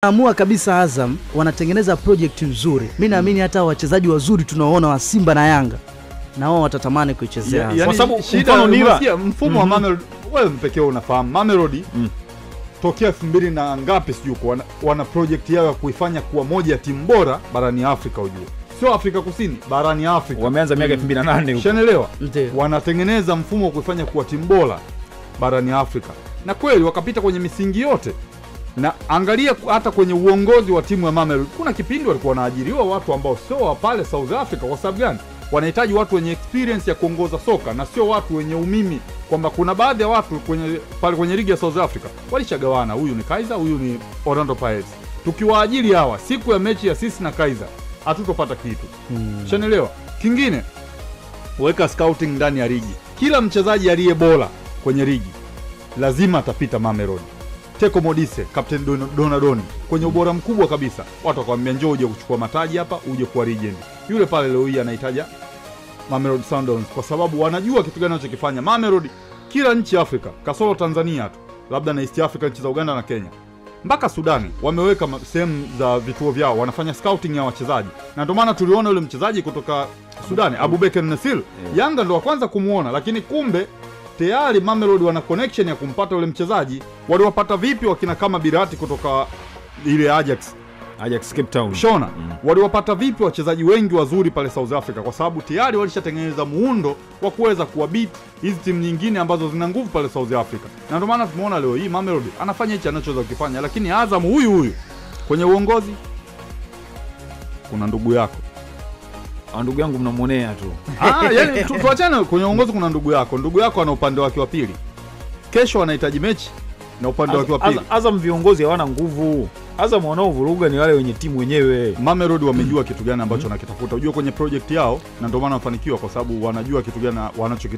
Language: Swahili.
Amua kabisa Azam wanatengeneza project nzuri. Mimi naamini hata wachezaji wazuri tunaoona wa Simba na Yanga na wao watatamani kuichezea. Kwa sababu mfumo wa Mamelodi wewe pekee unafahamu. Mamelodi tokea 2000 na ngapi sijui wana project yao ya kuifanya kuwa moja ya timu bora barani Afrika ujue. Sio Afrika Kusini, barani Afrika. Wameanza miaka 2008 huko. Unaelewa? Wanatengeneza mfumo wa kuifanya kuwa timu bora barani Afrika. Na kweli wakapita kwenye misingi yote. Na angalia hata kwenye uongozi wa timu ya Mamelodi kuna kipindi walikuwa wanaajiriwa watu ambao sio wa pale South Africa. Kwa sababu gani? Wanahitaji watu wenye experience ya kuongoza soka na sio watu wenye umimi, kwamba kuna baadhi ya watu kwenye ligi ya South Africa walishagawana, huyu ni Kaizer, huyu ni Orlando Pirates. Tukiwaajiri hawa siku ya mechi ya sisi na Kaizer hatutopata kitu. Unaelewa? Kingine, weka scouting ndani ya ligi. Kila mchezaji aliye bora kwenye ligi lazima atapita Mamelodi. Teko Modise, Captain Donadoni kwenye ubora mkubwa kabisa. Watu wakamwambia njoo uje kuchukua mataji hapa, uje kuwa legend. Yule pale leo hii anahitaji Mamelodi Sundowns kwa sababu wanajua kitu gani wanachokifanya. Mamelodi kila nchi ya Afrika, kasoro Tanzania tu, labda na East Africa, nchi za Uganda na Kenya, mpaka Sudani wameweka sehemu za vituo vyao, wanafanya scouting ya wachezaji. Na ndio maana tuliona yule mchezaji kutoka Sudani, Abubakar Nassir, Yanga ndo wa kwanza kumuona, lakini kumbe tayari Mamelodi wana connection ya kumpata yule mchezaji. Waliwapata vipi wakina kama Birati kutoka ile Ajax Cape Town? Shona. Waliwapata vipi wachezaji wengi wazuri pale South Africa? Kwa sababu tayari walishatengeneza muundo wa kuweza kuwabit hizi timu nyingine ambazo zina nguvu pale South Africa. Na ndio maana tumeona leo hii Mamelodi anafanya hicho anachoweza kufanya, lakini Azam huyu kwenye uongozi kuna ndugu yako. Ndugu yangu mnamuonea tu. Yani tuachane kwenye uongozi kuna ndugu yako. Ndugu yako ana upande wake wa pili. Kesho anahitaji mechi na upande wake wa pili. Azam viongozi hawana nguvu. Azam wanaovuruga ni wale wenye timu wenyewe. Mamelodi wamejua kitu gani ambacho wanakitafuta. Unajua kwenye project yao, na ndio maana wanafanikiwa kwa sababu wanajua kitu gani wanachokitafuta.